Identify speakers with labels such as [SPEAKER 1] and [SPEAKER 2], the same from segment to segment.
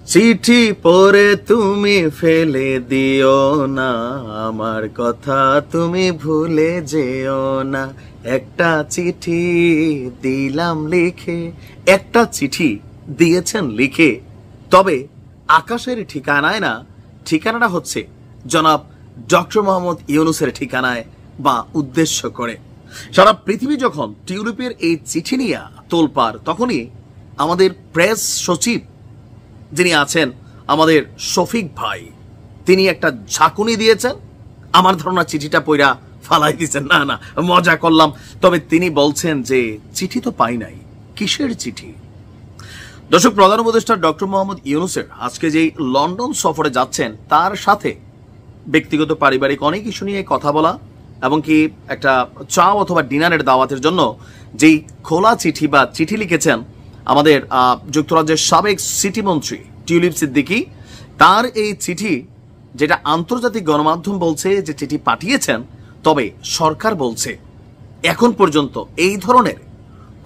[SPEAKER 1] চিঠি পড়ে তুমি ফেলে দিও না, আমার কথা তুমি ভুলে যেও না। একটা চিঠি দিলাম লিখে। একটা চিঠি দিয়েছেন লিখে, তবে আকাশের ঠিকানায় না, ঠিকানাটা হচ্ছে জনাব ডক্টর মোহাম্মদ ইউনূসের ঠিকানায় বা উদ্দেশ্য করে। সারা পৃথিবী যখন টিউলিপের এই চিঠি নিয়ে তোলপাড়, তখনই আমাদের প্রেস সচিব যিনি আছেন আমাদের শফিক ভাই, তিনি একটা ঝাঁকুনি দিয়েছেন। আমার ধারণা চিঠিটা পইরা ফালাই দিয়েছেন। না না, মজা করলাম। তবে তিনি বলছেন যে চিঠি তো পাই নাই। কিসের চিঠি? দর্শক, প্রধান উপদেষ্টা ডক্টর মোহাম্মদ ইউনূসের আজকে যেই লন্ডন সফরে যাচ্ছেন, তার সাথে ব্যক্তিগত পারিবারিক অনেক ইস্যু নিয়ে কথা বলা, এবং কি একটা চা অথবা ডিনারের দাওয়াতের জন্য যেই খোলা চিঠি বা চিঠি লিখেছেন আমাদের যুক্তরাজ্যের সাবেক সিটি মন্ত্রী টিউলিপ সিদ্দিকী, তার এই চিঠি যেটা আন্তর্জাতিক গণমাধ্যম বলছে যে চিঠি পাঠিয়েছেন, তবে সরকার বলছে এখন পর্যন্ত এই ধরনের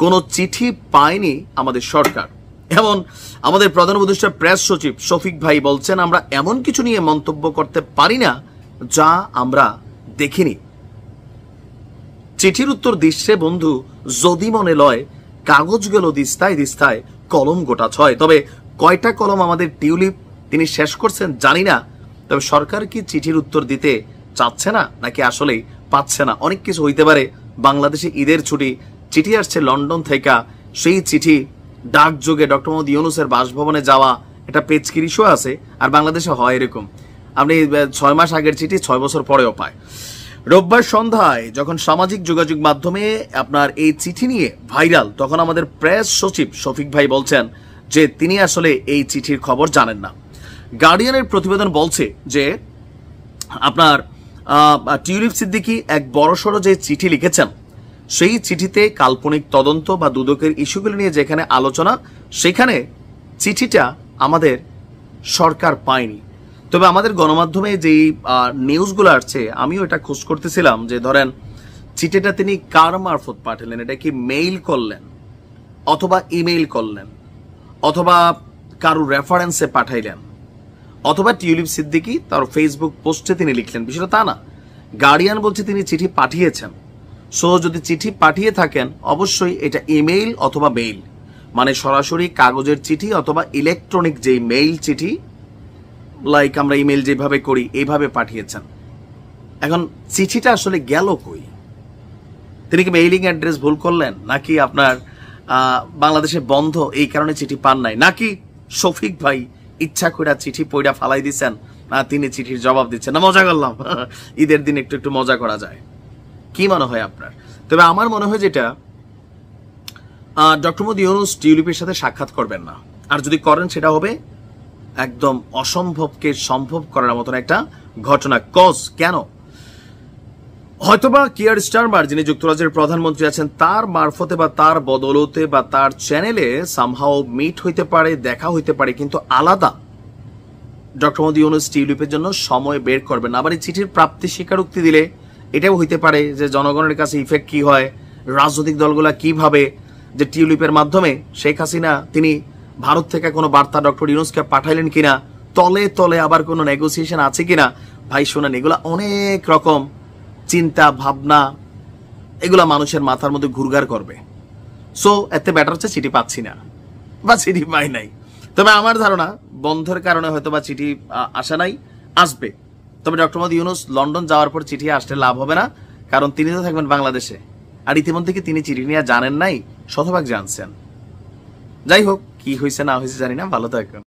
[SPEAKER 1] কোনো চিঠি পায়নি আমাদের সরকার। এমন আমাদের প্রধান উপদেষ্টা প্রেস সচিব শফিক ভাই বলছেন, আমরা এমন কিছু নিয়ে মন্তব্য করতে পারি না যা আমরা দেখিনি। চিঠির উত্তর দিচ্ছে বন্ধু, যদি মনে লয় কাগজ গেল দিস্তায় দিস্তায়, কলম গোটা ছয়। তবে কয়টা কলম আমাদের টিউলিপ তিনি শেষ করছেন জানি না। তবে সরকার কি চিঠির উত্তর দিতে চাচ্ছে না, নাকি আসলেই পাচ্ছে না? অনেক কিছু হইতে পারে। বাংলাদেশে ঈদের ছুটি, চিঠি আসছে লন্ডন থেকে, সেই চিঠি ডাকযোগে ডক্টর মোহাম্মদ ইউনূসের বাসভবনে যাওয়া, এটা পেচকির ইস্যু আছে। আর বাংলাদেশে হয় এরকম, আপনি 6 মাস আগের চিঠি 6 বছর পরেও পায়। রোববার সন্ধ্যায় যখন সামাজিক যোগাযোগ মাধ্যমে আপনার এই চিঠি নিয়ে ভাইরাল, তখন আমাদের প্রেস সচিব শফিক ভাই বলছেন যে তিনি আসলে এই চিঠির খবর জানেন না। গার্ডিয়ানের প্রতিবেদন বলছে যে আপনার টিউলিপ সিদ্দিকী এক বড়সড় যে চিঠি লিখেছেন, সেই চিঠিতে কাল্পনিক তদন্ত বা দুদকের ইস্যুগুলো নিয়ে যেখানে আলোচনা, সেখানে চিঠিটা আমাদের সরকার পায়নি। তবে আমাদের গণমাধ্যমে যেই নিউজগুলো আসছে, আমিও এটা খোঁজ করতেছিলাম যে ধরেন চিঠিটা তিনি কার মারফত পাঠালেন, এটা কি মেইল করলেন অথবা ইমেইল করলেন অথবা কারো রেফারেন্সে পাঠাইলেন অথবা টিউলিপ সিদ্দিকী তার ফেসবুক পোস্টে তিনি লিখলেন, বিষয়টা তা না। গার্ডিয়ান বলছে তিনি চিঠি পাঠিয়েছেন। সো যদি চিঠি পাঠিয়ে থাকেন, অবশ্যই এটা ইমেইল অথবা মেইল, মানে সরাসরি কাগজের চিঠি অথবা ইলেকট্রনিক যেই মেইল চিঠি, লাইক আমরা ইমেল যেভাবে করি এইভাবে পাঠিয়েছেন। এখন চিঠিটা আসলে গেল কই? তিনি কি মেইলিং অ্যাড্রেস ভুল করলেন, নাকি আপনার বাংলাদেশে বন্ধ এই কারণে চিঠি পান নাই, নাকি শফিক ভাই ইচ্ছা করে চিঠি পইড়া ফালাই দিচ্ছেন, তিনি চিঠির জবাব দিচ্ছেন? না, মজা করলাম। ঈদের দিন একটু একটু মজা করা যায়। কি মনে হয় আপনার? তবে আমার মনে হয় যেটা ডক্টর মোহাম্মদ ইউনূস টিউলিপের সাথে সাক্ষাৎ করবেন না, আর যদি করেন সেটা হবে একদম অসম্ভবকে সম্ভব করার মতন একটা ঘটনা। কজ কেন? হয়তোবা কিয়ার স্টারমার, যিনি যুক্তরাজ্যের প্রধানমন্ত্রী আছেন, তার মারফতে বা তার বদলতে বা তার চ্যানেলে সামহাও মিট হইতে পারে, দেখা হইতে পারে, কিন্তু আলাদা ডক্টর মোহাম্মদ ইউনূস টিউলিপের জন্য সময় বের করবেন না। আবার এই চিঠির প্রাপ্তি স্বীকারোক্তি দিলে এটাও হইতে পারে যে জনগণের কাছে ইফেক্ট কি হয়, রাজনৈতিক দলগুলা কিভাবে যে টিউলিপের মাধ্যমে শেখ হাসিনা তিনি ভারত থেকে কোনো বার্তা ডক্টর ইউনূসকে পাঠাইলেন কিনা, তলে তলে আবার কোনো নেগোসিয়েশন আছে কিনা। ভাই শোনেন, এগুলা অনেক রকম চিন্তা ভাবনা, এগুলা মানুষের মাথার মধ্যে ঘুরঘার করবে। সো এতে বেটার হচ্ছে চিঠি পাচ্ছি না বা চিঠি পাই নাই। তবে আমার ধারণা বন্ধের কারণে হয়তো বা চিঠি আসে নাই, আসবে। তবে ডক্টর মোহাম্মদ ইউনূস লন্ডন যাওয়ার পর চিঠি আসলে লাভ হবে না, কারণ তিনি তো থাকবেন বাংলাদেশে। আর ইতিমধ্যে কি তিনি চিঠি নিয়ে জানেন নাই? শতভাগ জানছেন। যাই হোক, কি হয়েছে না হয়েছে জানি না। ভালো থাকবেন।